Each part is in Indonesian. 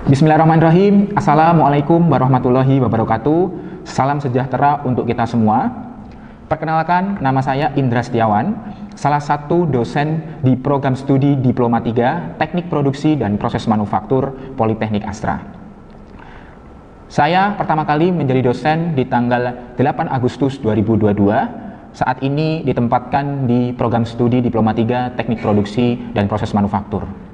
Bismillahirrahmanirrahim. Assalamualaikum warahmatullahi wabarakatuh. Salam sejahtera untuk kita semua. Perkenalkan, nama saya Indra Setiawan, salah satu dosen di program studi Diploma 3 Teknik Produksi dan Proses Manufaktur Politeknik Astra. Saya pertama kali menjadi dosen di tanggal 8 Agustus 2022. Saat ini ditempatkan di program studi Diploma 3 Teknik Produksi dan Proses Manufaktur.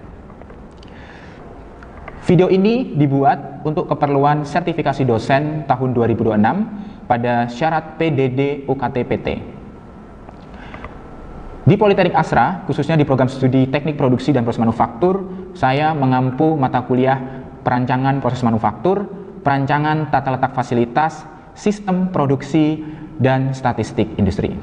Video ini dibuat untuk keperluan sertifikasi dosen tahun 2026 pada syarat PDD UKT-PT. Di Politeknik Astra, khususnya di program studi Teknik Produksi dan Proses Manufaktur, saya mengampu mata kuliah perancangan proses manufaktur, perancangan tata letak fasilitas, sistem produksi, dan statistik industri.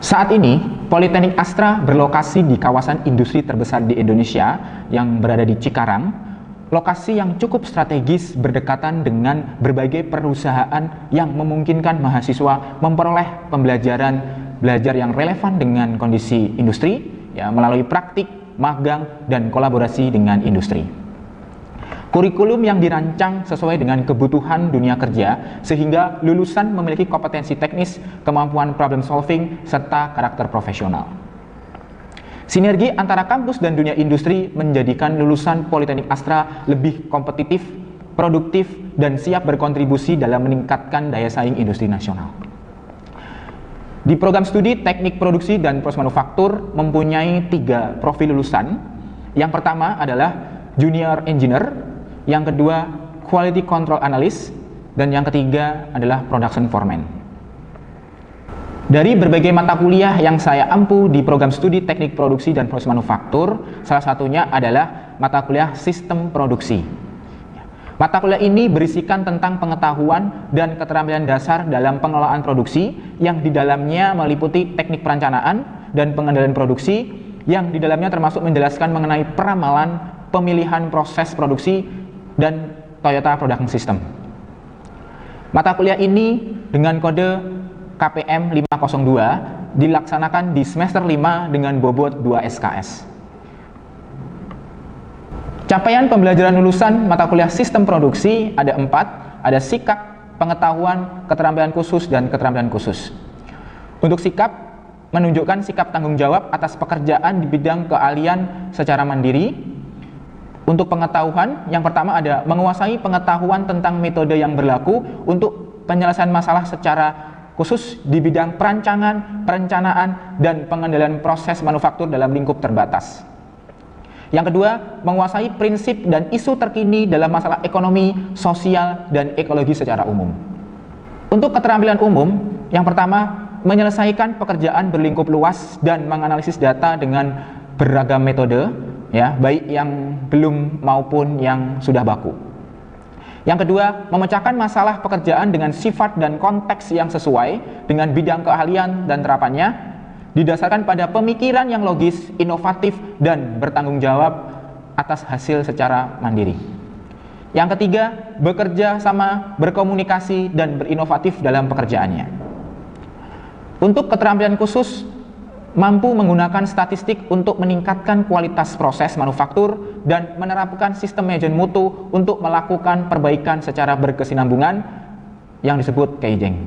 Saat ini, Politeknik Astra berlokasi di kawasan industri terbesar di Indonesia yang berada di Cikarang, lokasi yang cukup strategis berdekatan dengan berbagai perusahaan yang memungkinkan mahasiswa memperoleh belajar yang relevan dengan kondisi industri, melalui praktik, magang, dan kolaborasi dengan industri. Kurikulum yang dirancang sesuai dengan kebutuhan dunia kerja sehingga lulusan memiliki kompetensi teknis, kemampuan problem solving, serta karakter profesional. Sinergi antara kampus dan dunia industri menjadikan lulusan Politeknik Astra lebih kompetitif, produktif, dan siap berkontribusi dalam meningkatkan daya saing industri nasional. Di program studi Teknik Produksi dan Proses Manufaktur mempunyai 3 profil lulusan. Yang pertama adalah Junior Engineer, yang kedua Quality Control Analyst, dan yang ketiga adalah Production Foreman. Dari berbagai mata kuliah yang saya ampu di program studi Teknik Produksi dan Proses Manufaktur, salah satunya adalah mata kuliah Sistem Produksi. Mata kuliah ini berisikan tentang pengetahuan dan keterampilan dasar dalam pengelolaan produksi yang di dalamnya meliputi teknik perencanaan dan pengendalian produksi, yang di dalamnya termasuk menjelaskan mengenai peramalan, pemilihan proses produksi, dan Toyota Production System. Mata kuliah ini dengan kode KPM 502 dilaksanakan di semester 5 dengan bobot 2 SKS. Capaian pembelajaran lulusan mata kuliah Sistem Produksi ada 4, ada sikap, pengetahuan, keterampilan khusus, dan keterampilan khusus. Untuk sikap, menunjukkan sikap tanggung jawab atas pekerjaan di bidang keahlian secara mandiri. Untuk pengetahuan, yang pertama ada menguasai pengetahuan tentang metode yang berlaku untuk penyelesaian masalah secara khusus di bidang perancangan, perencanaan, dan pengendalian proses manufaktur dalam lingkup terbatas. Yang kedua, menguasai prinsip dan isu terkini dalam masalah ekonomi, sosial, dan ekologi secara umum. Untuk keterampilan umum, yang pertama, menyelesaikan pekerjaan berlingkup luas dan menganalisis data dengan beragam metode, baik yang belum maupun yang sudah baku. Yang kedua, memecahkan masalah pekerjaan dengan sifat dan konteks yang sesuai dengan bidang keahlian dan terapannya, didasarkan pada pemikiran yang logis, inovatif, dan bertanggung jawab atas hasil secara mandiri. Yang ketiga, bekerja sama, berkomunikasi, dan berinovatif dalam pekerjaannya. Untuk keterampilan khusus, mampu menggunakan statistik untuk meningkatkan kualitas proses manufaktur dan menerapkan sistem manajemen mutu untuk melakukan perbaikan secara berkesinambungan yang disebut Kaizen.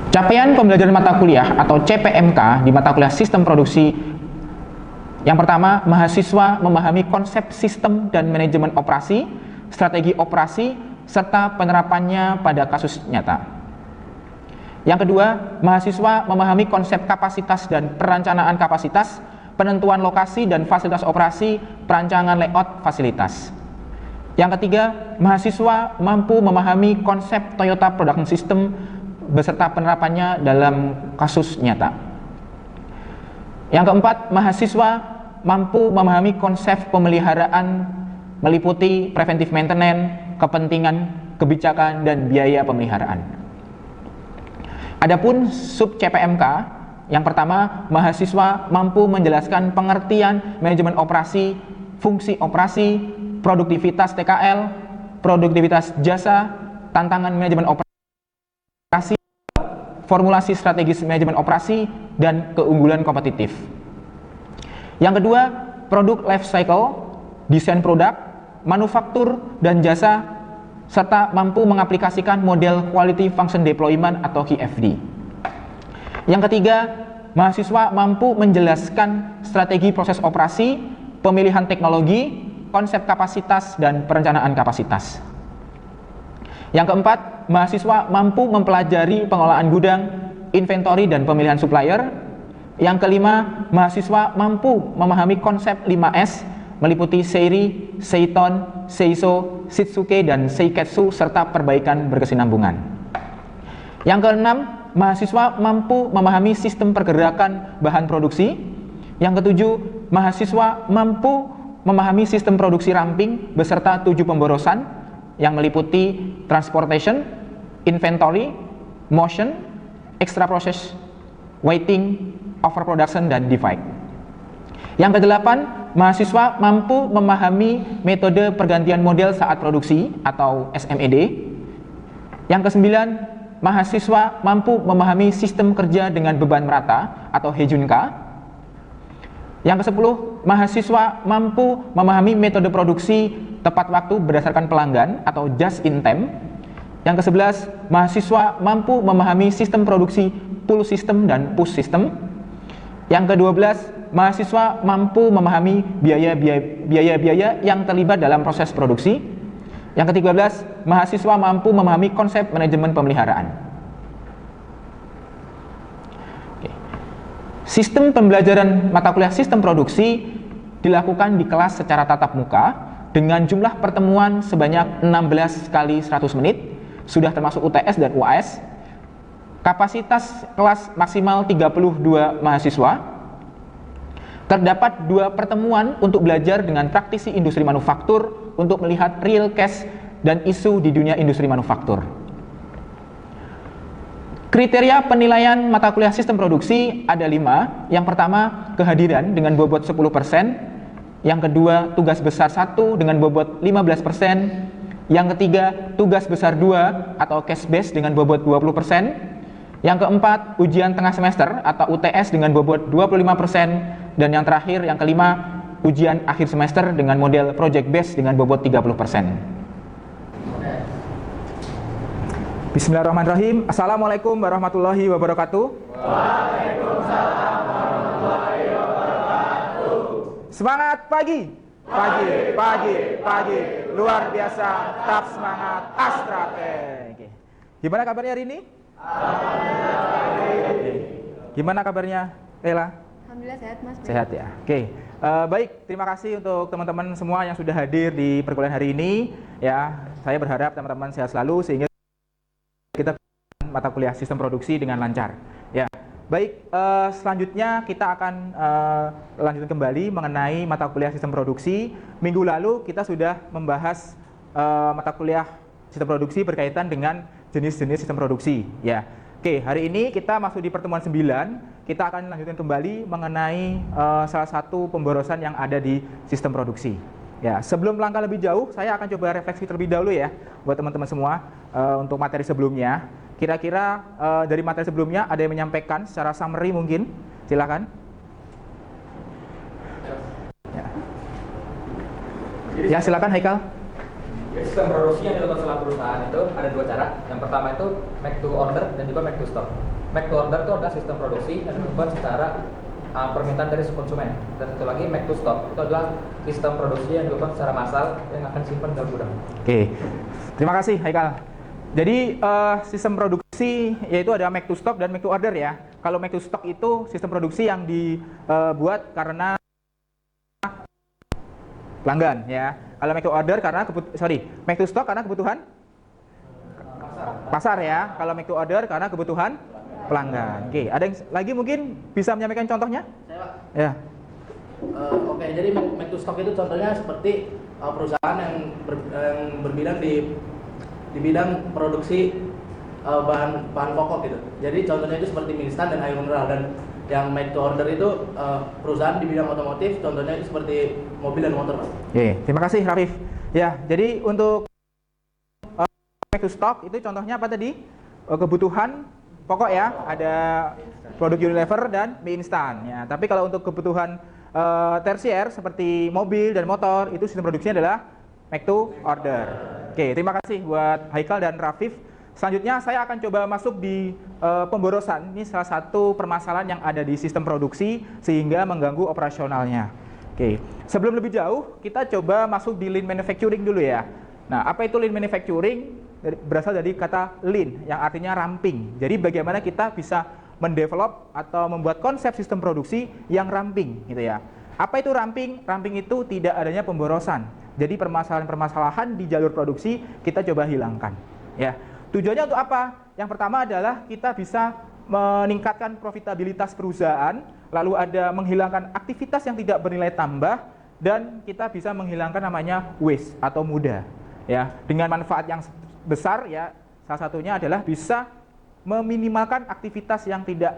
Capaian pembelajaran mata kuliah atau CPMK di mata kuliah Sistem Produksi. Yang pertama, mahasiswa memahami konsep sistem dan manajemen operasi, strategi operasi, serta penerapannya pada kasus nyata. Yang kedua, mahasiswa memahami konsep kapasitas dan perencanaan kapasitas, penentuan lokasi dan fasilitas operasi, perancangan layout fasilitas. Yang ketiga, mahasiswa mampu memahami konsep Toyota Production System beserta penerapannya dalam kasus nyata. Yang keempat, mahasiswa mampu memahami konsep pemeliharaan meliputi preventive maintenance, kepentingan, kebijakan, dan biaya pemeliharaan. Adapun sub CPMK, yang pertama, mahasiswa mampu menjelaskan pengertian manajemen operasi, fungsi operasi, produktivitas TKL, produktivitas jasa, tantangan manajemen operasi, formulasi strategis manajemen operasi, dan keunggulan kompetitif. Yang kedua, produk life cycle, desain produk, manufaktur dan jasa, serta mampu mengaplikasikan model Quality Function Deployment atau QFD. Yang ketiga, mahasiswa mampu menjelaskan strategi proses operasi, pemilihan teknologi, konsep kapasitas, dan perencanaan kapasitas. Yang keempat, mahasiswa mampu mempelajari pengelolaan gudang, inventory, dan pemilihan supplier. Yang kelima, mahasiswa mampu memahami konsep 5S, meliputi Seiri, Seiton, Seiso, Shitsuke, dan Seiketsu, serta perbaikan berkesinambungan. Yang keenam, mahasiswa mampu memahami sistem pergerakan bahan produksi. Yang ketujuh, mahasiswa mampu memahami sistem produksi ramping beserta 7 pemborosan yang meliputi transportation, inventory, motion, extra process, waiting, overproduction, dan defect. Yang kedelapan, mahasiswa mampu memahami metode pergantian model saat produksi atau SMED. Yang kesembilan, mahasiswa mampu memahami sistem kerja dengan beban merata atau Heijunka. Yang kesepuluh, mahasiswa mampu memahami metode produksi tepat waktu berdasarkan pelanggan atau just in time. Yang kesebelas, mahasiswa mampu memahami sistem produksi pull system dan push system. Yang ke-12, mahasiswa mampu memahami biaya-biaya yang terlibat dalam proses produksi. Yang ke-13, mahasiswa mampu memahami konsep manajemen pemeliharaan. Sistem pembelajaran mata kuliah sistem produksi dilakukan di kelas secara tatap muka dengan jumlah pertemuan sebanyak 16 kali 100 menit, sudah termasuk UTS dan UAS. Kapasitas kelas maksimal 32 mahasiswa. Terdapat 2 pertemuan untuk belajar dengan praktisi industri manufaktur untuk melihat real case dan isu di dunia industri manufaktur. Kriteria penilaian mata kuliah sistem produksi ada 5. Yang pertama, kehadiran dengan bobot 10%. Yang kedua, tugas besar 1 dengan bobot 15%. Yang ketiga, tugas besar 2 atau case base dengan bobot 20%. Yang keempat, ujian tengah semester atau UTS dengan bobot 25%. Dan yang terakhir, yang kelima, ujian akhir semester dengan model project base dengan bobot 30%. Bismillahirrahmanirrahim. Assalamualaikum warahmatullahi wabarakatuh. Waalaikumsalam warahmatullahi wabarakatuh. Semangat pagi. Pagi. Luar biasa. Tetap semangat. Astrate. Gimana kabarnya hari ini? Gimana kabarnya, Ella? Alhamdulillah sehat, Mas. Sehat ya. Baik, terima kasih untuk teman-teman semua yang sudah hadir di perkuliahan hari ini. Ya, saya berharap teman-teman sehat selalu sehingga kita mata kuliah sistem produksi dengan lancar. Ya, baik. Selanjutnya kita akan lanjutkan kembali mengenai mata kuliah sistem produksi. Minggu lalu kita sudah membahas mata kuliah sistem produksi berkaitan dengan jenis-jenis sistem produksi. Ya. Oke, hari ini kita masuk di pertemuan 9. Kita akan lanjutkan kembali mengenai salah satu pemborosan yang ada di sistem produksi. Ya, sebelum langkah lebih jauh, saya akan coba refleksi terlebih dahulu ya buat teman-teman semua untuk materi sebelumnya. Kira-kira dari materi sebelumnya ada yang menyampaikan secara summary mungkin? Silakan. Ya, silakan Haikal. Sistem produksi yang dilakukan setelah perusahaan itu ada 2 cara. Yang pertama itu make to order dan juga make to stock. Make to order itu adalah sistem produksi yang dilakukan secara permintaan dari konsumen. Dan satu lagi make to stock itu adalah sistem produksi yang dilakukan secara massal yang akan simpan dalam gudang. Oke, terima kasih Haikal. Jadi sistem produksi yaitu ada make to stock dan make to order ya. Kalau make to stock itu sistem produksi yang dibuat karena pelanggan ya. Kalau make to order karena make to stock karena kebutuhan pasar ya. Kalau make to order karena kebutuhan pelanggan. Oke, ada yang lagi mungkin bisa menyampaikan contohnya? Saya, Pak. Ya. Oke, jadi make to stock itu contohnya seperti perusahaan yang berbidang di bidang produksi bahan pokok gitu. Jadi contohnya itu seperti mie instan dan air mineral. Dan yang make to order itu perusahaan di bidang otomotif, contohnya itu seperti mobil dan motor, Pak. Oke, terima kasih Rafif. Ya, jadi untuk make to stock itu contohnya apa tadi? Kebutuhan pokok ya, ada produk Unilever dan mie instan ya. Tapi kalau untuk kebutuhan tersier seperti mobil dan motor itu sistem produksinya adalah make to order. Oke, terima kasih buat Haikal dan Rafif. Selanjutnya saya akan coba masuk di pemborosan. Ini salah satu permasalahan yang ada di sistem produksi sehingga mengganggu operasionalnya. Oke, sebelum lebih jauh kita coba masuk di lean manufacturing dulu ya. Nah, apa itu lean manufacturing? Berasal dari kata lean yang artinya ramping. Jadi bagaimana kita bisa mendevelop atau membuat konsep sistem produksi yang ramping gitu ya. Apa itu ramping? Ramping itu tidak adanya pemborosan. Jadi permasalahan-permasalahan di jalur produksi kita coba hilangkan ya. Tujuannya untuk apa? Yang pertama adalah kita bisa meningkatkan profitabilitas perusahaan, lalu ada menghilangkan aktivitas yang tidak bernilai tambah, dan kita bisa menghilangkan namanya waste atau muda ya, dengan manfaat yang besar ya. Salah satunya adalah bisa meminimalkan aktivitas yang tidak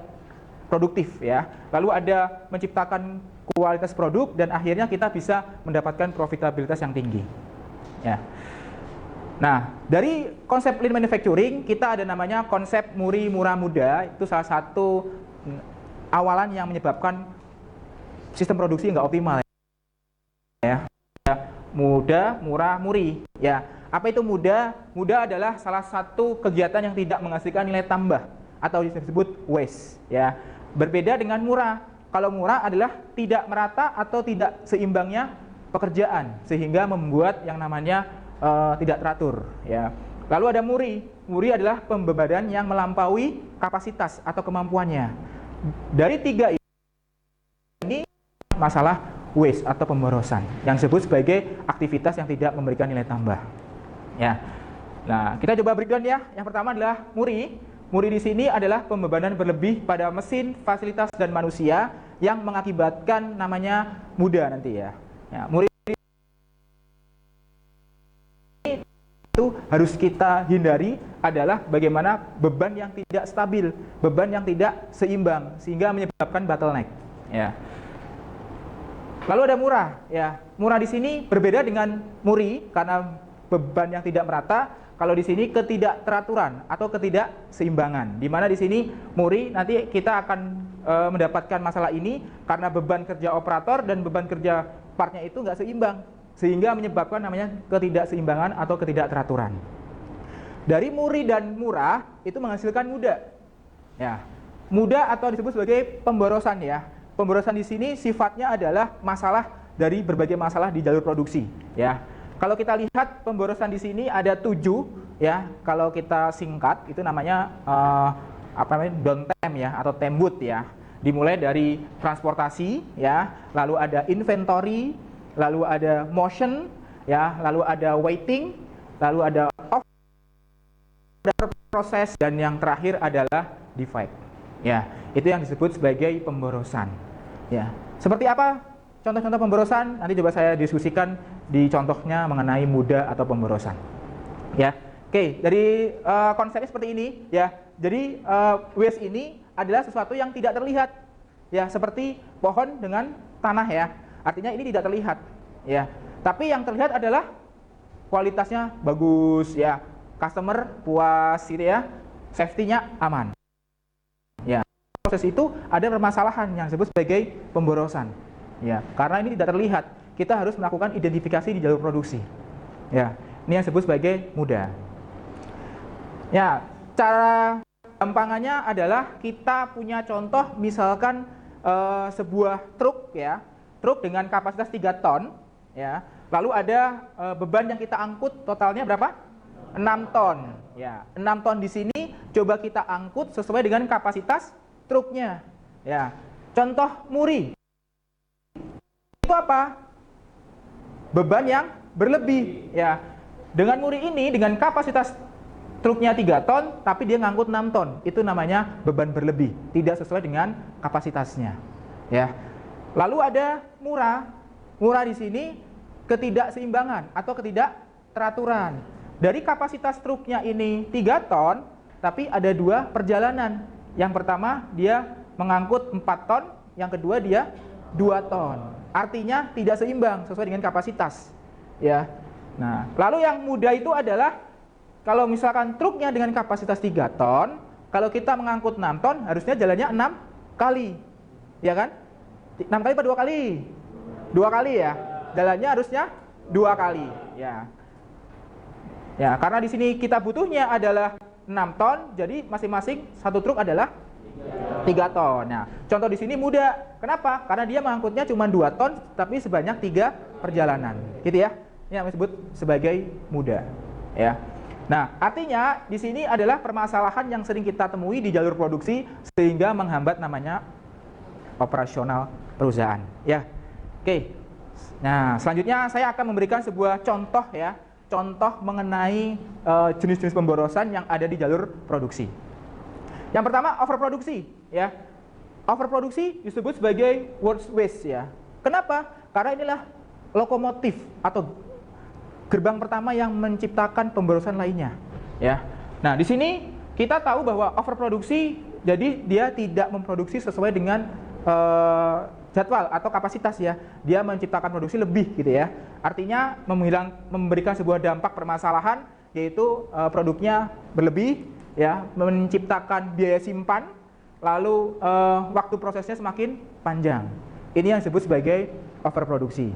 produktif ya. Lalu ada menciptakan kualitas produk dan akhirnya kita bisa mendapatkan profitabilitas yang tinggi. Ya. Nah, dari konsep lean manufacturing kita ada namanya konsep muri murah muda. Itu salah satu awalan yang menyebabkan sistem produksi nggak optimal ya. Mudah, murah, muri ya. Apa itu mudah? Mudah adalah salah satu kegiatan yang tidak menghasilkan nilai tambah atau disebut waste ya. Berbeda dengan murah. Kalau murah adalah tidak merata atau tidak seimbangnya pekerjaan sehingga membuat yang namanya tidak teratur ya. Lalu ada muri. Muri adalah pembebanan yang melampaui kapasitas atau kemampuannya. Dari tiga ini masalah waste atau pemborosan yang disebut sebagai aktivitas yang tidak memberikan nilai tambah. Ya. Nah, kita coba breakdown ya. Yang pertama adalah muri. Muri di sini adalah pembebanan berlebih pada mesin, fasilitas dan manusia yang mengakibatkan namanya muda nanti ya. Ya, muri itu harus kita hindari adalah bagaimana beban yang tidak stabil, beban yang tidak seimbang sehingga menyebabkan bottleneck. Ya. Lalu ada murah, ya. Murah di sini berbeda dengan muri karena beban yang tidak merata. Kalau di sini ketidakteraturan atau ketidakseimbangan. Di mana di sini muri nanti kita akan mendapatkan masalah ini karena beban kerja operator dan beban kerja partnya itu nggak seimbang, sehingga menyebabkan namanya ketidakseimbangan atau ketidakteraturan. Dari muri dan murah itu menghasilkan muda. Ya, muda atau disebut sebagai pemborosan ya. Pemborosan di sini sifatnya adalah masalah dari berbagai masalah di jalur produksi. Ya, kalau kita lihat pemborosan di sini ada 7 ya. Kalau kita singkat itu namanya downtime ya atau tembut ya. Dimulai dari transportasi ya, lalu ada inventory, lalu ada motion ya, lalu ada waiting, lalu ada off proses, dan yang terakhir adalah defect. Ya, itu yang disebut sebagai pemborosan. Ya. Seperti apa contoh-contoh pemborosan? Nanti coba saya diskusikan di contohnya mengenai muda atau pemborosan. Ya. Oke, dari konsepnya seperti ini ya. Jadi waste ini adalah sesuatu yang tidak terlihat. Ya, seperti pohon dengan tanah ya. Artinya ini tidak terlihat ya. Tapi yang terlihat adalah kualitasnya bagus ya. Customer puas gitu ya. Safety-nya aman. Ya. Proses itu ada permasalahan yang disebut sebagai pemborosan. Ya, karena ini tidak terlihat. Kita harus melakukan identifikasi di jalur produksi. Ya, ini yang disebut sebagai muda. Ya, cara gampangannya adalah kita punya contoh misalkan sebuah truk ya, truk dengan kapasitas 3 ton ya. Lalu ada beban yang kita angkut totalnya berapa? 6 ton. Ya, 6 ton di sini coba kita angkut sesuai dengan kapasitas truknya. Ya. Contoh muri. Itu apa? Beban yang berlebih ya. Dengan muri ini dengan kapasitas truknya 3 ton tapi dia ngangkut 6 ton. Itu namanya beban berlebih, tidak sesuai dengan kapasitasnya. Ya. Lalu ada murah. Murah di sini ketidakseimbangan atau ketidakteraturan. Dari kapasitas truknya ini 3 ton, tapi ada 2 perjalanan. Yang pertama dia mengangkut 4 ton, yang kedua dia 2 ton. Artinya tidak seimbang sesuai dengan kapasitas. Ya. Nah, lalu yang mudah itu adalah kalau misalkan truknya dengan kapasitas 3 ton, kalau kita mengangkut 6 ton, harusnya jalannya 6 kali. Ya kan? 6 kali apa 2 kali? 2 kali ya. Jalannya harusnya 2 kali, ya. Ya, karena di sini kita butuhnya adalah 6 ton, jadi masing-masing satu truk adalah 3 ton. Nah, contoh di sini mudah. Kenapa? Karena dia mengangkutnya cuma 2 ton, tapi sebanyak 3 perjalanan. Gitu ya. Ini yang disebut sebagai mudah. Ya. Nah, artinya di sini adalah permasalahan yang sering kita temui di jalur produksi sehingga menghambat namanya operasional perusahaan. Ya. Oke. Nah, selanjutnya saya akan memberikan sebuah contoh ya. Contoh mengenai jenis-jenis pemborosan yang ada di jalur produksi. Yang pertama, overproduksi, ya. Overproduksi disebut sebagai worst waste, ya. Kenapa? Karena inilah lokomotif atau gerbang pertama yang menciptakan pemborosan lainnya, ya. Nah, di sini kita tahu bahwa overproduksi, jadi dia tidak memproduksi sesuai dengan jadwal atau kapasitas, ya. Dia menciptakan produksi lebih, gitu ya. Artinya memberikan sebuah dampak permasalahan, yaitu produknya berlebih, ya, menciptakan biaya simpan, lalu waktu prosesnya semakin panjang. Ini yang disebut sebagai overproduksi.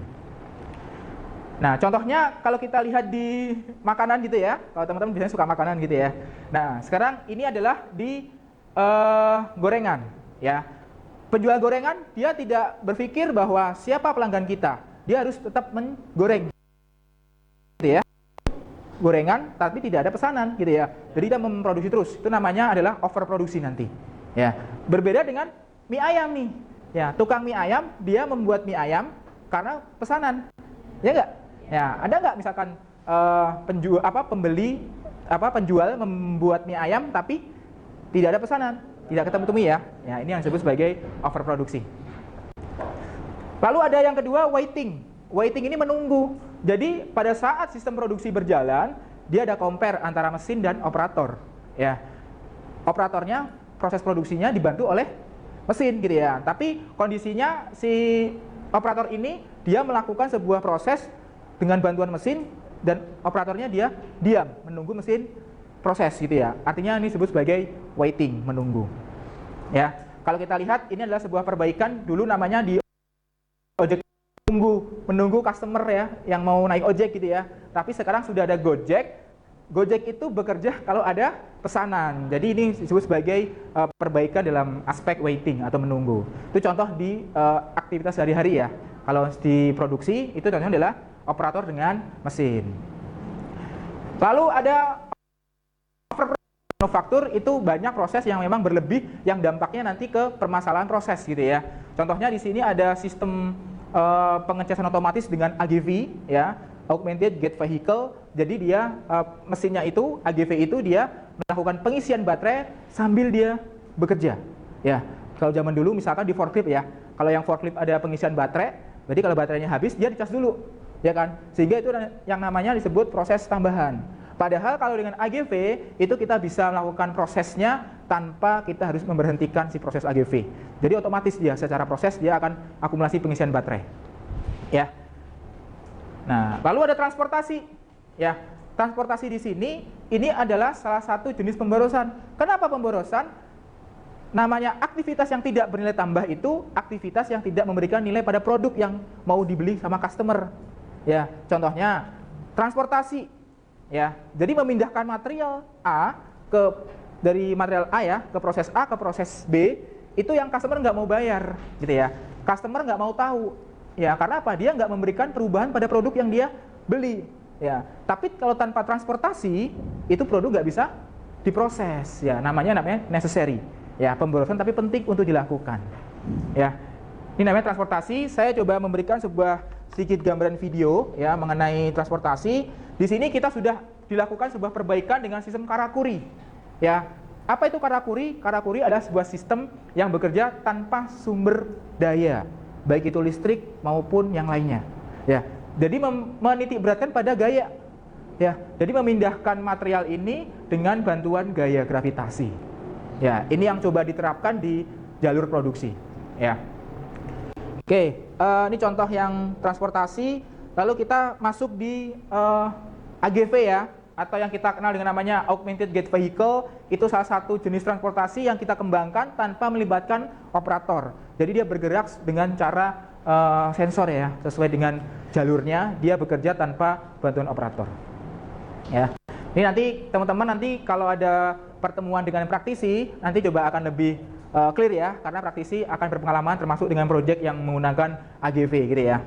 Nah, contohnya kalau kita lihat di makanan gitu ya, kalau teman-teman biasanya suka makanan gitu ya. Nah, sekarang ini adalah di gorengan, ya. Penjual gorengan dia tidak berpikir bahwa siapa pelanggan kita, dia harus tetap menggoreng, gitu ya. Gorengan tapi tidak ada pesanan gitu ya. Jadi dia memproduksi terus. Itu namanya adalah overproduksi nanti. Ya. Berbeda dengan mie ayam nih. Ya, tukang mie ayam dia membuat mie ayam karena pesanan. Ya enggak? Ya, ada enggak misalkan penjual membuat mie ayam tapi tidak ada pesanan, tidak ketemu mie ya. Ya, ini yang disebut sebagai overproduksi. Lalu ada yang kedua, waiting. Waiting ini menunggu. Jadi pada saat sistem produksi berjalan, dia ada compare antara mesin dan operator. Ya, operatornya proses produksinya dibantu oleh mesin, gitu ya. Tapi kondisinya si operator ini dia melakukan sebuah proses dengan bantuan mesin dan operatornya dia diam menunggu mesin proses, gitu ya. Artinya ini disebut sebagai waiting, menunggu. Ya, kalau kita lihat ini adalah sebuah perbaikan dulu namanya di ojek. Menunggu customer ya yang mau naik ojek gitu ya. Tapi sekarang sudah ada Gojek. Gojek itu bekerja kalau ada pesanan. Jadi ini disebut sebagai perbaikan dalam aspek waiting atau menunggu. Itu contoh di aktivitas sehari-hari ya. Kalau di produksi itu contohnya adalah operator dengan mesin. Lalu ada manufaktur, itu banyak proses yang memang berlebih yang dampaknya nanti ke permasalahan proses gitu ya. Contohnya di sini ada sistem pengecasan otomatis dengan AGV ya, Augmented Gate Vehicle. Jadi dia mesinnya itu AGV itu dia melakukan pengisian baterai sambil dia bekerja. Ya, kalau zaman dulu misalkan di forklift ya, kalau yang forklift ada pengisian baterai, berarti kalau baterainya habis dia dicas dulu, ya kan? Sehingga itu yang namanya disebut proses tambahan. Padahal kalau dengan AGV itu kita bisa melakukan prosesnya tanpa kita harus memberhentikan si proses AGV. Jadi otomatis dia secara proses dia akan akumulasi pengisian baterai. Ya. Nah, lalu ada transportasi. Ya, transportasi di sini ini adalah salah satu jenis pemborosan. Kenapa pemborosan? Namanya aktivitas yang tidak bernilai tambah itu aktivitas yang tidak memberikan nilai pada produk yang mau dibeli sama customer. Ya, contohnya transportasi. Ya, jadi memindahkan material A dari material A ya ke proses A ke proses B itu yang customer nggak mau bayar, gitu ya. Customer nggak mau tahu, ya karena apa? Dia nggak memberikan perubahan pada produk yang dia beli, ya. Tapi kalau tanpa transportasi itu produk nggak bisa diproses, ya. Namanya necessary, ya pemborosan tapi penting untuk dilakukan, ya. Ini namanya transportasi. Saya coba memberikan sebuah sedikit gambaran video ya mengenai transportasi. Di sini kita sudah dilakukan sebuah perbaikan dengan sistem karakuri. Ya, apa itu karakuri? Karakuri adalah sebuah sistem yang bekerja tanpa sumber daya, baik itu listrik maupun yang lainnya. Ya, jadi menitikberatkan pada gaya. Ya, jadi memindahkan material ini dengan bantuan gaya gravitasi. Ya, ini yang coba diterapkan di jalur produksi. Ya. Oke, ini contoh yang transportasi. Lalu kita masuk di AGV ya, atau yang kita kenal dengan namanya Augmented Gate Vehicle. Itu salah satu jenis transportasi yang kita kembangkan tanpa melibatkan operator. Jadi dia bergerak dengan cara sensor ya, sesuai dengan jalurnya dia bekerja tanpa bantuan operator. Ya. Ini nanti teman-teman nanti kalau ada pertemuan dengan praktisi nanti coba akan lebih clear ya, karena praktisi akan berpengalaman termasuk dengan proyek yang menggunakan AGV gitu ya.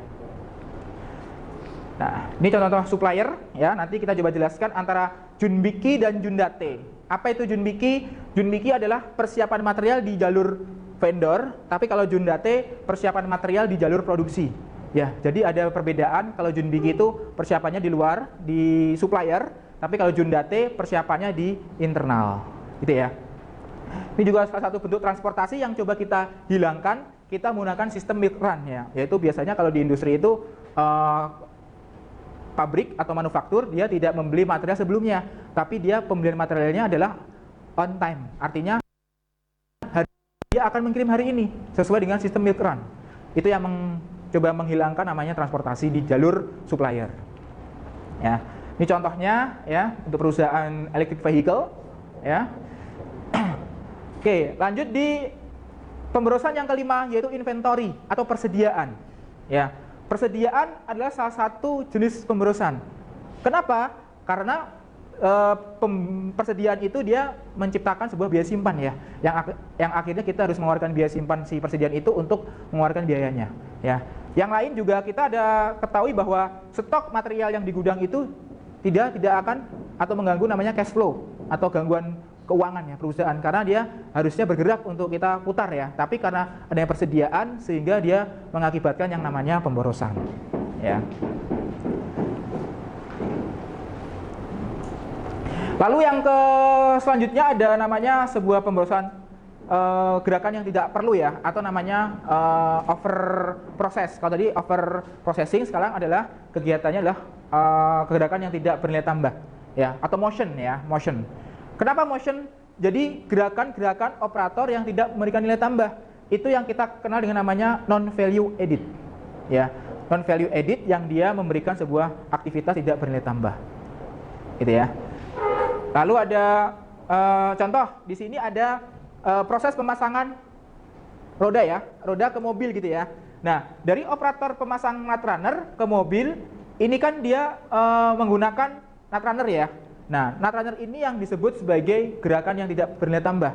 Nah, ini contoh-contoh supplier ya. Nanti kita coba jelaskan antara Junbiki dan Jundate. Apa itu Junbiki? Junbiki adalah persiapan material di jalur vendor, tapi kalau Jundate persiapan material di jalur produksi. Ya, jadi ada perbedaan. Kalau Junbiki itu persiapannya di luar, di supplier, tapi kalau Jundate persiapannya di internal. Gitu ya. Ini juga salah satu bentuk transportasi yang coba kita hilangkan. Kita menggunakan sistem milk run ya, yaitu biasanya kalau di industri itu pabrik atau manufaktur dia tidak membeli material sebelumnya, tapi dia pembelian materialnya adalah on time. Artinya dia akan mengirim hari ini sesuai dengan sistem milk run. Itu yang coba menghilangkan namanya transportasi di jalur supplier. Ya, ini contohnya ya untuk perusahaan electric vehicle. Ya, oke, lanjut di pemborosan yang kelima yaitu inventory atau persediaan. Ya. Persediaan adalah salah satu jenis pemborosan. Kenapa? Karena persediaan itu dia menciptakan sebuah biaya simpan ya, yang akhirnya kita harus mengeluarkan biaya simpan si persediaan itu untuk mengeluarkan biayanya. Ya. Yang lain juga kita ada ketahui bahwa stok material yang di gudang itu tidak akan atau mengganggu namanya cash flow atau gangguan keuangan ya perusahaan, karena dia harusnya bergerak untuk kita putar ya, tapi karena adanya persediaan sehingga dia mengakibatkan yang namanya pemborosan ya. Lalu yang selanjutnya ada namanya sebuah pemborosan gerakan yang tidak perlu ya, atau namanya over process. Kalau tadi over processing, sekarang adalah kegiatannya adalah gerakan yang tidak bernilai tambah ya, atau motion ya, motion. Kenapa motion? Jadi gerakan-gerakan operator yang tidak memberikan nilai tambah. Itu yang kita kenal dengan namanya non-value added. Ya, non-value added yang dia memberikan sebuah aktivitas tidak bernilai tambah. Gitu ya. Lalu ada contoh di sini ada proses pemasangan roda ya, roda ke mobil gitu ya. Nah, dari operator pemasang netrunner ke mobil, ini kan dia menggunakan netrunner ya. Nah, netrunner ini yang disebut sebagai gerakan yang tidak bernilai tambah.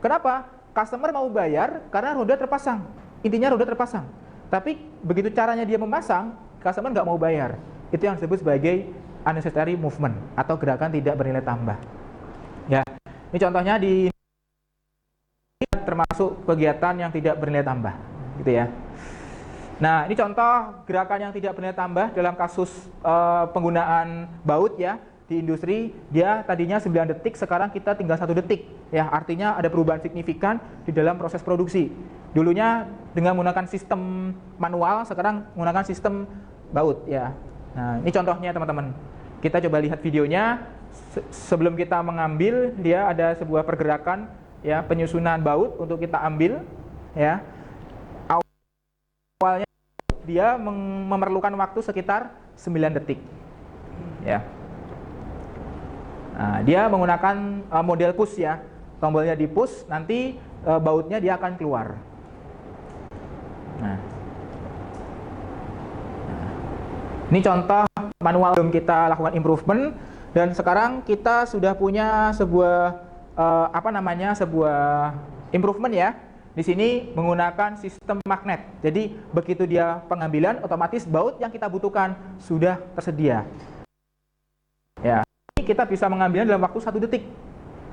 Kenapa? Customer mau bayar karena roda terpasang. Intinya roda terpasang. Tapi begitu caranya dia memasang, customer nggak mau bayar. Itu yang disebut sebagai unnecessary movement atau gerakan tidak bernilai tambah. Ya, ini contohnya di termasuk kegiatan yang tidak bernilai tambah, gitu ya. Nah, ini contoh gerakan yang tidak bernilai tambah dalam kasus penggunaan baut ya. Di industri dia tadinya 9 detik, sekarang kita tinggal 1 detik ya, artinya ada perubahan signifikan di dalam proses produksi. Dulunya dengan menggunakan sistem manual, sekarang menggunakan sistem baut ya. Nah, ini contohnya teman-teman. Kita coba lihat videonya. Sebelum kita mengambil, dia ada sebuah pergerakan ya, penyusunan baut untuk kita ambil ya. Awalnya dia memerlukan waktu sekitar 9 detik ya. Nah, dia menggunakan model push ya, tombolnya di push, nanti bautnya dia akan keluar. Nah, ini contoh manual belum kita lakukan improvement, dan sekarang kita sudah punya sebuah sebuah improvement ya. Di sini menggunakan sistem magnet. Jadi begitu dia pengambilan, otomatis baut yang kita butuhkan sudah tersedia. Ya. Kita bisa mengambilnya dalam waktu 1 detik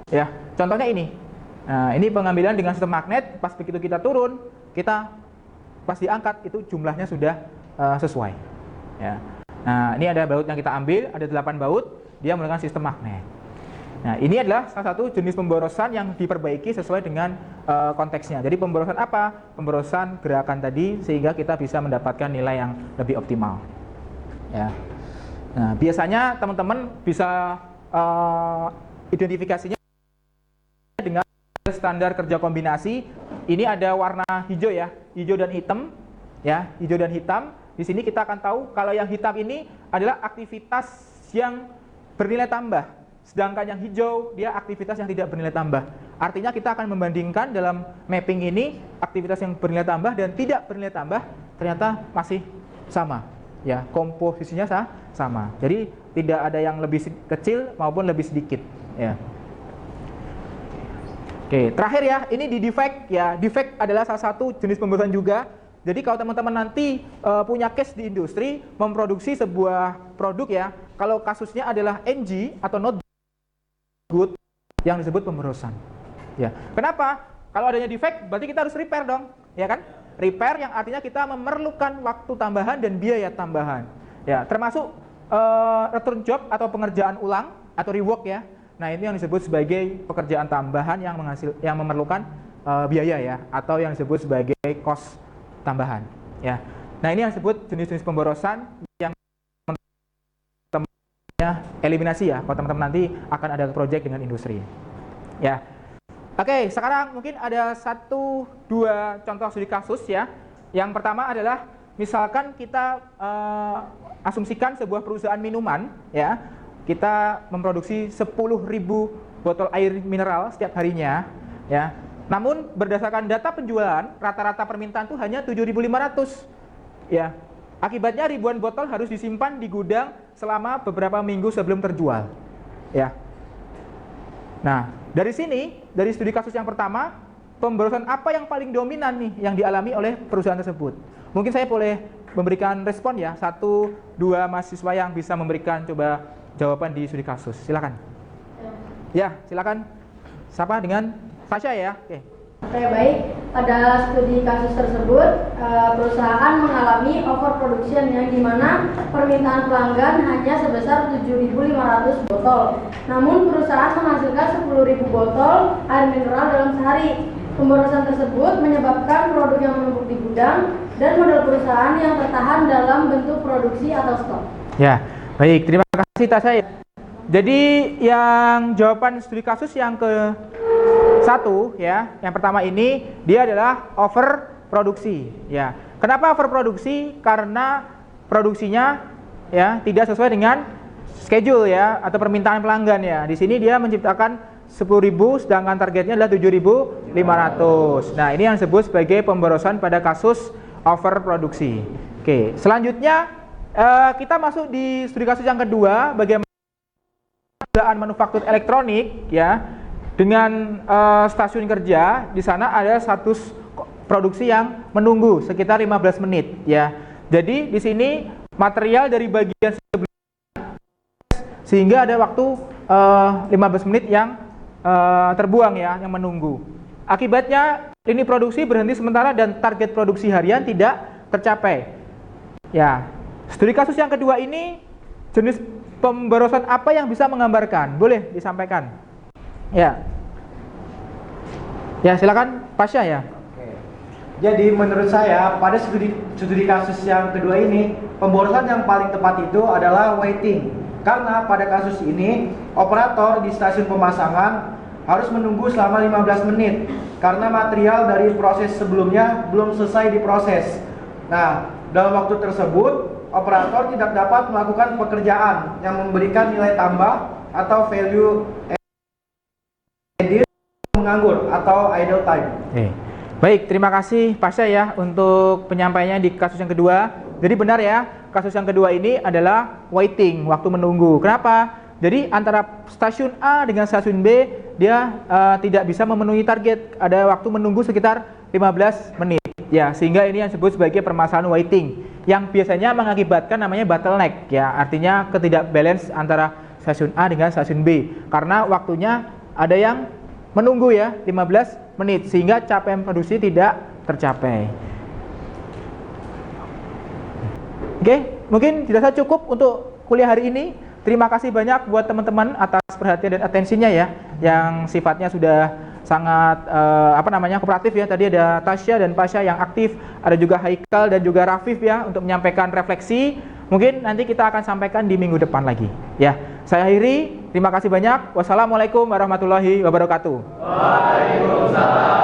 ya, contohnya ini. Nah, ini pengambilan dengan sistem magnet. Pas begitu kita turun, kita pas diangkat itu jumlahnya sudah sesuai ya. Nah, ini ada baut yang kita ambil, ada 8 baut, dia menggunakan sistem magnet. Nah, ini adalah salah satu jenis pemborosan yang diperbaiki sesuai dengan konteksnya. Jadi pemborosan apa? Pemborosan gerakan tadi, sehingga kita bisa mendapatkan nilai yang lebih optimal ya. Nah, biasanya teman-teman bisa identifikasinya dengan standar kerja kombinasi. Ini ada warna hijau ya, hijau dan hitam ya, hijau dan hitam. Di sini kita akan tahu kalau yang hitam ini adalah aktivitas yang bernilai tambah, sedangkan yang hijau dia aktivitas yang tidak bernilai tambah. Artinya kita akan membandingkan dalam mapping ini aktivitas yang bernilai tambah dan tidak bernilai tambah. ternyata masih sama, ya, komposisinya sama. Jadi tidak ada yang lebih kecil maupun lebih sedikit, ya. Oke, terakhir ya, ini di defect ya. Defect adalah salah satu jenis pemborosan juga. Jadi kalau teman-teman nanti punya case di industri memproduksi sebuah produk ya, kalau kasusnya adalah NG atau not good yang disebut pemborosan. Ya. Kenapa? Kalau adanya defect berarti kita harus repair dong, ya kan? Repair yang artinya kita memerlukan waktu tambahan dan biaya tambahan. Ya, termasuk return job atau pengerjaan ulang atau rework ya. Nah, ini yang disebut sebagai pekerjaan tambahan yang memerlukan biaya ya, atau yang disebut sebagai cost tambahan ya. Nah, ini yang disebut jenis-jenis pemborosan yang eliminasi ya, kalau teman-teman nanti akan ada project dengan industri ya. Oke, sekarang mungkin ada 1-2 contoh studi kasus ya. Yang pertama adalah misalkan kita asumsikan sebuah perusahaan minuman ya, kita memproduksi 10.000 botol air mineral setiap harinya ya. Namun berdasarkan data penjualan, rata-rata permintaan itu hanya 7.500 ya. Akibatnya ribuan botol harus disimpan di gudang selama beberapa minggu sebelum terjual ya. Nah, dari sini, dari studi kasus yang pertama, pemborosan apa yang paling dominan nih yang dialami oleh perusahaan tersebut? Mungkin saya boleh memberikan respon ya, 1-2 mahasiswa yang bisa memberikan coba jawaban di studi kasus. Silakan. Ya, silakan. Siapa dengan Fasya ya? Oke. Oke, baik. Pada studi kasus tersebut, perusahaan mengalami overproduction yang dimana permintaan pelanggan hanya sebesar 7.500 botol. Namun perusahaan menghasilkan 10.000 botol air mineral dalam sehari. Pemborosan tersebut menyebabkan produk yang menumpuk di gudang dan modal perusahaan yang tertahan dalam bentuk produksi atau stok. Ya, baik. Terima kasih Tasya. Jadi yang jawaban studi kasus yang ke-1 ya, yang pertama ini dia adalah overproduksi ya. Kenapa overproduksi? Karena produksinya ya tidak sesuai dengan schedule ya atau permintaan pelanggan ya. Di sini dia menciptakan 10.000 sedangkan targetnya adalah 7.500. Nah, ini yang disebut sebagai pemborosan pada kasus overproduksi. Oke, selanjutnya kita masuk di studi kasus yang kedua, bagaimana perusahaan manufaktur elektronik ya dengan stasiun kerja. Di sana ada status produksi yang menunggu sekitar 15 menit ya. Jadi di sini material dari bagian sebelumnya sehingga ada waktu 15 menit yang terbuang ya, yang menunggu. Akibatnya lini produksi berhenti sementara dan target produksi harian tidak tercapai. Ya, studi kasus yang kedua ini jenis pemborosan apa yang bisa menggambarkan? Boleh disampaikan. Ya. Ya, silakan Pasya ya. Oke. Jadi menurut saya pada studi kasus yang kedua ini, pemborosan yang paling tepat itu adalah waiting. Karena pada kasus ini operator di stasiun pemasangan harus menunggu selama 15 menit karena material dari proses sebelumnya belum selesai diproses. Nah, dalam waktu tersebut operator tidak dapat melakukan pekerjaan yang memberikan nilai tambah atau value added menganggur atau idle time. Baik, terima kasih Pasya ya untuk penyampaiannya di kasus yang kedua. Jadi benar ya, kasus yang kedua ini adalah waiting, waktu menunggu. Kenapa? Jadi antara stasiun A dengan stasiun B dia tidak bisa memenuhi target. Ada waktu menunggu sekitar 15 menit. Ya, sehingga ini yang disebut sebagai permasalahan waiting yang biasanya mengakibatkan namanya bottleneck ya, artinya ketidak balance antara stasiun A dengan stasiun B karena waktunya ada yang menunggu ya 15 menit sehingga capaian produksi tidak tercapai. Oke, mungkin dirasa cukup untuk kuliah hari ini. Terima kasih banyak buat teman-teman atas perhatian dan atensinya ya, yang sifatnya sudah sangat kooperatif ya. Tadi ada Tasya dan Pasya yang aktif, ada juga Haikal dan juga Rafif ya untuk menyampaikan refleksi. Mungkin nanti kita akan sampaikan di minggu depan lagi ya. Saya akhiri, terima kasih banyak. Wassalamualaikum warahmatullahi wabarakatuh. Waalaikumsalam.